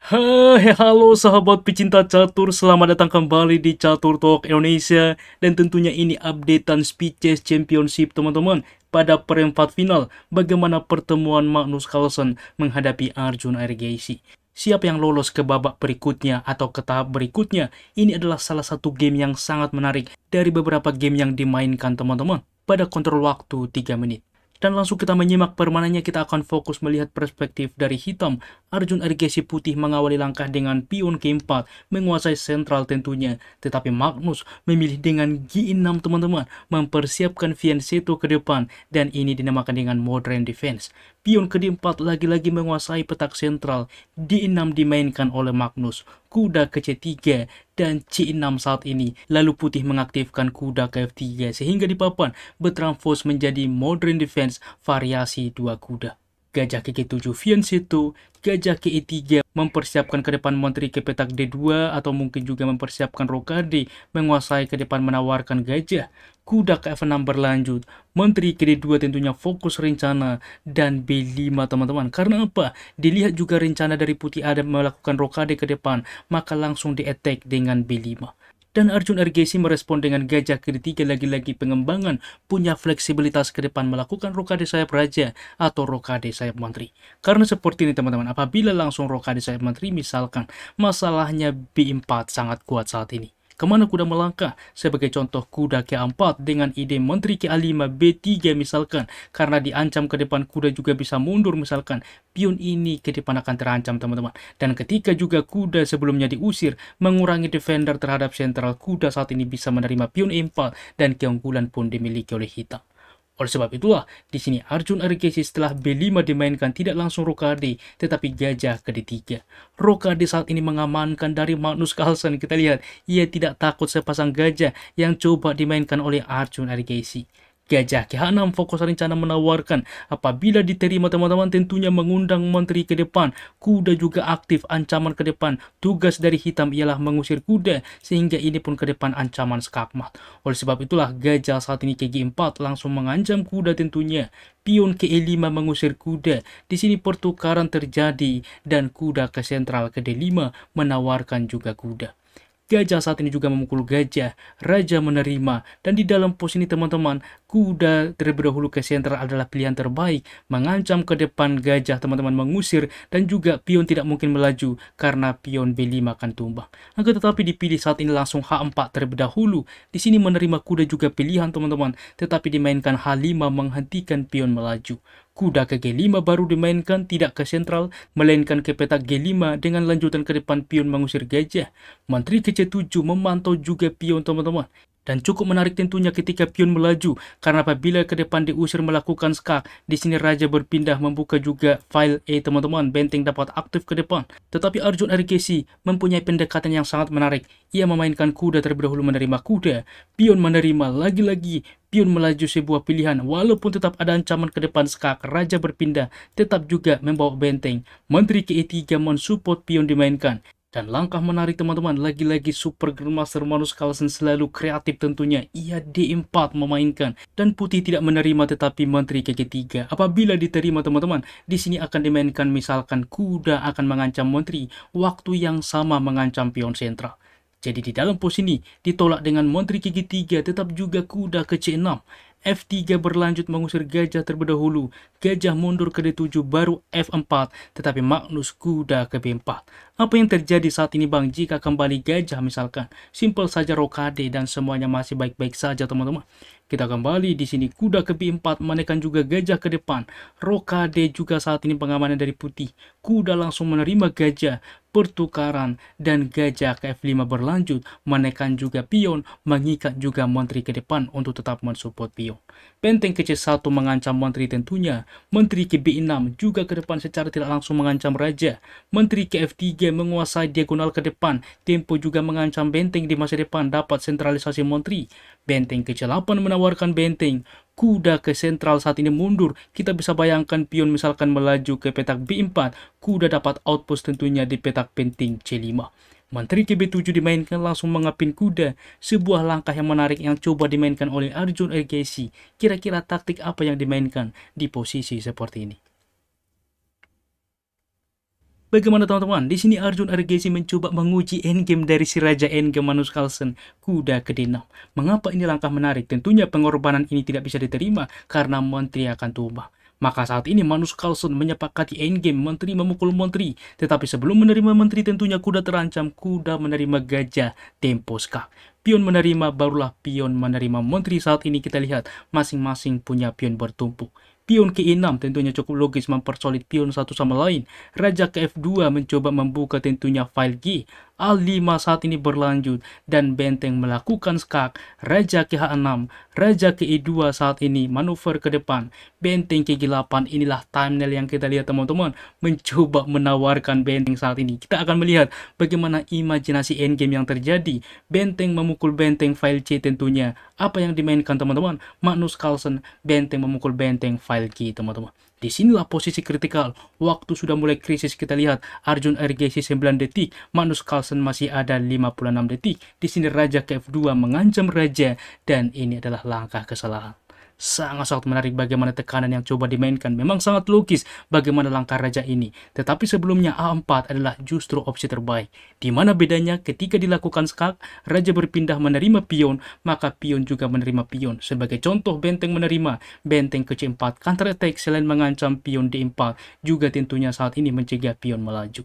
Hai, halo sahabat pecinta catur, selamat datang kembali di Catur Talk Indonesia. Dan tentunya ini updatean Speedchase Championship teman-teman. Pada perempat final, bagaimana pertemuan Magnus Carlsen menghadapi Arjun Ergaisi. Siapa yang lolos ke babak berikutnya atau ke tahap berikutnya? Ini adalah salah satu game yang sangat menarik dari beberapa game yang dimainkan teman-teman pada kontrol waktu 3 menit. Dan langsung kita menyimak permainannya, kita akan fokus melihat perspektif dari hitam. Arjun Ergaisi putih mengawali langkah dengan pion G4, menguasai sentral tentunya. Tetapi Magnus memilih dengan G6 teman-teman, mempersiapkan Fianchetto ke depan. Dan ini dinamakan dengan modern defense. Pion ke D4 lagi-lagi menguasai petak sentral. D6 dimainkan oleh Magnus. Kuda ke C3 dan C6 saat ini. Lalu putih mengaktifkan kuda ke F3 sehingga di papan bertranspos menjadi modern defense variasi dua kuda. Gajah ke G7 Fianchetto, gajah ke E3 mempersiapkan ke depan menteri ke petak D2 atau mungkin juga mempersiapkan rokade menguasai ke depan menawarkan gajah. Kuda ke F6 berlanjut, menteri ke D2 tentunya fokus rencana dan B5 teman-teman. Karena apa? Dilihat juga rencana dari putih ada melakukan rokade ke depan, maka langsung di-attack dengan B5. Dan Arjun Ergaisi merespon dengan gajah ke D3, lagi-lagi pengembangan, punya fleksibilitas ke depan melakukan rokade sayap raja atau rokade sayap menteri. Karena seperti ini teman-teman, apabila langsung rokade sayap menteri misalkan, masalahnya B4 sangat kuat saat ini. Kemana kuda melangkah? Sebagai contoh kuda K4 dengan ide menteri K5 B3 misalkan. Karena diancam ke depan kuda juga bisa mundur misalkan. Pion ini ke depan akan terancam teman-teman. Dan ketika juga kuda sebelumnya diusir, mengurangi defender terhadap sentral, kuda saat ini bisa menerima pion E4 dan keunggulan pun dimiliki oleh hitam. Oleh sebab itulah, di sini Arjun Ergaisi setelah B5 dimainkan tidak langsung rokade, tetapi gajah ke D3. Rokade saat ini mengamankan dari Magnus Carlsen. Kita lihat, ia tidak takut sepasang gajah yang coba dimainkan oleh Arjun Ergaisi. Gajah ke H6 fokus rencana menawarkan. Apabila diterima teman-teman tentunya mengundang menteri ke depan. Kuda juga aktif ancaman ke depan. Tugas dari hitam ialah mengusir kuda sehingga ini pun ke depan ancaman skakmat. Oleh sebab itulah gajah saat ini ke G4 langsung mengancam kuda tentunya. Pion ke E5 mengusir kuda. Di sini pertukaran terjadi dan kuda ke sentral ke D5 menawarkan juga kuda. Gajah saat ini juga memukul gajah, raja menerima, dan di dalam pos ini teman-teman, kuda terlebih dahulu ke sentral adalah pilihan terbaik, mengancam ke depan gajah teman-teman mengusir, dan juga pion tidak mungkin melaju karena pion B5 akan tumbang. Akan tetapi dipilih saat ini langsung H4 terlebih dahulu, di sini menerima kuda juga pilihan teman-teman, tetapi dimainkan H5 menghentikan pion melaju. Kuda ke G5 baru dimainkan tidak ke sentral, melainkan ke petak G5 dengan lanjutan ke depan pion mengusir gajah. Menteri ke C7 memantau juga pion teman-teman. Dan cukup menarik tentunya ketika pion melaju, karena apabila ke depan diusir melakukan skak, di sini raja berpindah membuka juga file A teman-teman, benteng dapat aktif ke depan. Tetapi Arjun Ergaisi mempunyai pendekatan yang sangat menarik. Ia memainkan kuda terlebih dahulu menerima kuda, pion menerima lagi-lagi, pion melaju sebuah pilihan, walaupun tetap ada ancaman ke depan skak, raja berpindah, tetap juga membawa benteng. Menteri ke E3 mensupport pion dimainkan. Dan langkah menarik teman-teman, lagi-lagi Super Grandmaster Magnus Carlsen selalu kreatif tentunya. Ia D4 memainkan dan putih tidak menerima tetapi menteri ke G3. Apabila diterima teman-teman, di sini akan dimainkan misalkan kuda akan mengancam menteri, waktu yang sama mengancam pion sentral. Jadi di dalam pos ini ditolak dengan menteri ke G3 tetap juga kuda ke C6. F3 berlanjut mengusir gajah terlebih dahulu. Gajah mundur ke D7 baru F4 tetapi Magnus kuda ke B4. Apa yang terjadi saat ini bang jika kembali gajah misalkan? Simpel saja rokade dan semuanya masih baik-baik saja teman-teman. Kita kembali di sini kuda ke B4 menekan juga gajah ke depan. Rokade juga saat ini pengamanan dari putih. Kuda langsung menerima gajah, pertukaran dan gajah ke F5 berlanjut menekan juga pion, mengikat juga menteri ke depan untuk tetap mensupport pion. Benteng ke C1 mengancam menteri tentunya. Menteri ke B6 juga ke depan secara tidak langsung mengancam raja. Menteri ke F3 menguasai diagonal ke depan. Tempo juga mengancam benteng di masa depan dapat sentralisasi menteri. Benteng ke C8 menawarkan benteng. Kuda ke sentral saat ini mundur. Kita bisa bayangkan pion misalkan melaju ke petak B4. Kuda dapat outpost tentunya di petak benteng C5. Menteri ke B7 dimainkan langsung mengapin kuda. Sebuah langkah yang menarik yang coba dimainkan oleh Arjun Ergaisi. Kira-kira taktik apa yang dimainkan di posisi seperti ini? Bagaimana teman-teman? Di sini Arjun Argesi mencoba menguji endgame dari si Raja Endgame Magnus Carlsen, kuda ke D6. Mengapa ini langkah menarik? Tentunya pengorbanan ini tidak bisa diterima karena menteri akan tumbang. Maka saat ini Magnus Carlsen menyepakati endgame menteri memukul menteri. Tetapi sebelum menerima menteri tentunya kuda terancam, kuda menerima gajah tempo skak. Pion menerima, barulah pion menerima menteri. Saat ini kita lihat masing-masing punya pion bertumpuk. Pion ke E6 tentunya cukup logis mempersolid pion satu sama lain. Raja ke F2 mencoba membuka tentunya file G. A5 saat ini berlanjut dan benteng melakukan skak. Raja ke H6, Raja ke E2 saat ini manuver ke depan. Benteng ke G8, inilah thumbnail yang kita lihat teman-teman. Mencoba menawarkan benteng saat ini. Kita akan melihat bagaimana imajinasi endgame yang terjadi. Benteng memukul benteng file C tentunya. Apa yang dimainkan teman-teman? Magnus Carlsen, benteng memukul benteng file G teman-teman. Disinilah posisi kritikal. Waktu sudah mulai krisis, kita lihat Arjun Argesi 9 detik, Magnus Carlsen masih ada 56 detik. Di sini Raja ke F2 mengancam Raja dan ini adalah langkah kesalahan. Sangat-sangat menarik bagaimana tekanan yang coba dimainkan. Memang sangat logis bagaimana langkah Raja ini. Tetapi sebelumnya A4 adalah justru opsi terbaik. Di mana bedanya ketika dilakukan skak, Raja berpindah menerima pion, maka pion juga menerima pion. Sebagai contoh, benteng menerima, benteng ke C4, counter attack selain mengancam pion D4, juga tentunya saat ini mencegah pion melaju.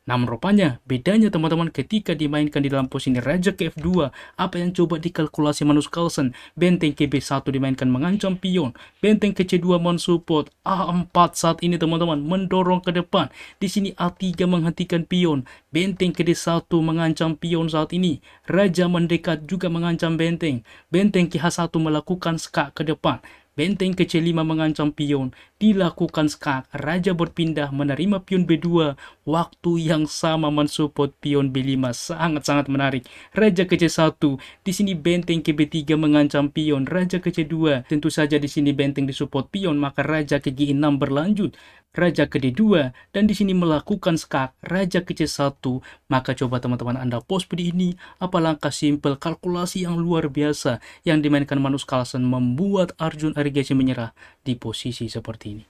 Namun rupanya bedanya teman-teman ketika dimainkan di dalam posisi Raja ke F2, apa yang coba dikalkulasi Magnus Carlsen, benteng ke B1 dimainkan mengancam pion, benteng ke C2 mensupport, A4 saat ini teman-teman mendorong ke depan, di sini A3 menghentikan pion, benteng ke D1 mengancam pion saat ini, Raja mendekat juga mengancam benteng, benteng ke H1 melakukan skak ke depan, benteng ke C5 mengancam pion, dilakukan skak, Raja berpindah menerima pion B2, waktu yang sama mensupport pion B5, sangat-sangat menarik. Raja ke C1, di sini benteng ke B3 mengancam pion, Raja ke C2, tentu saja di sini benteng disupport pion, maka Raja ke G6 berlanjut, Raja ke D2, dan di sini melakukan skak, Raja ke C1, maka coba teman-teman Anda pause video ini, apa langkah simpel kalkulasi yang luar biasa yang dimainkan Magnus Carlsen membuat Arjun Argesi menyerah di posisi seperti ini.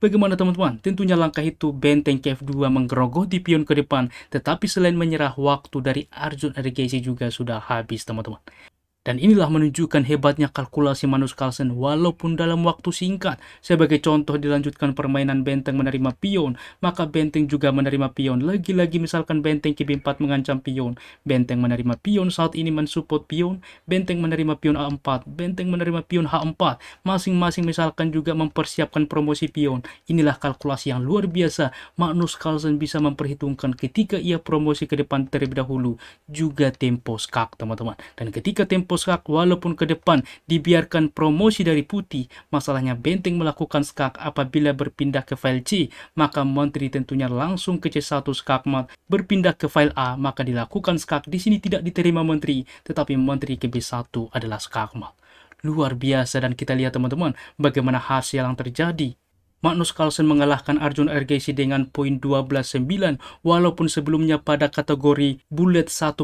Bagaimana teman-teman? Tentunya langkah itu benteng ke F2 menggerogoti pion ke depan, tetapi selain menyerah, waktu dari Arjun Argesi juga sudah habis teman-teman. Dan inilah menunjukkan hebatnya kalkulasi Magnus Carlsen walaupun dalam waktu singkat. Sebagai contoh dilanjutkan permainan benteng menerima pion, maka benteng juga menerima pion. Lagi-lagi misalkan benteng ke B4 mengancam pion, benteng menerima pion saat ini mensupport pion, benteng menerima pion A4, benteng menerima pion H4. Masing-masing misalkan juga mempersiapkan promosi pion. Inilah kalkulasi yang luar biasa. Magnus Carlsen bisa memperhitungkan ketika ia promosi ke depan terlebih dahulu, juga tempo skak teman-teman. Dan ketika tempo skak walaupun ke depan dibiarkan promosi dari putih, masalahnya benteng melakukan skak apabila berpindah ke file C, maka menteri tentunya langsung ke C1 skakmat, berpindah ke file A, maka dilakukan skak. Di sini tidak diterima menteri, tetapi menteri ke B1 adalah skakmat. Luar biasa, dan kita lihat teman-teman bagaimana hasil yang terjadi. Magnus Carlsen mengalahkan Arjun Argesi dengan poin 12-9, walaupun sebelumnya pada kategori bullet 1+1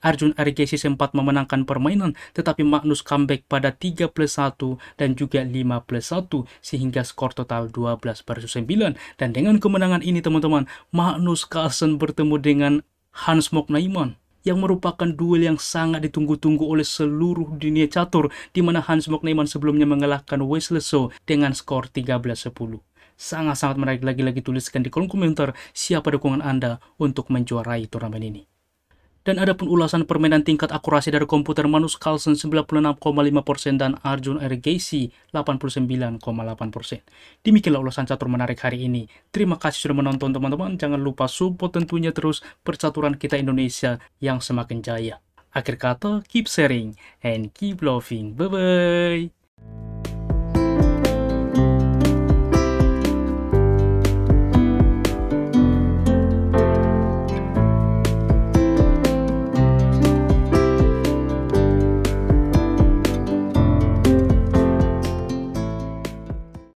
Arjun Argesi sempat memenangkan permainan, tetapi Magnus comeback pada 3+1 dan juga 5+1 sehingga skor total 12-9. Dan dengan kemenangan ini teman-teman, Magnus Carlsen bertemu dengan Hans Moknaiman, yang merupakan duel yang sangat ditunggu-tunggu oleh seluruh dunia catur, di mana Hans Moknaiman sebelumnya mengalahkan Wesley So dengan skor 13-10. Sangat-sangat menarik. Lagi-lagi tuliskan di kolom komentar siapa dukungan Anda untuk menjuarai turnamen ini. Dan adapun ulasan permainan tingkat akurasi dari komputer, Magnus Carlsen 96,5% dan Arjun Argesi 89,8%. Demikianlah ulasan catur menarik hari ini. Terima kasih sudah menonton teman-teman. Jangan lupa support tentunya terus percaturan kita Indonesia yang semakin jaya. Akhir kata, keep sharing and keep loving. Bye-bye.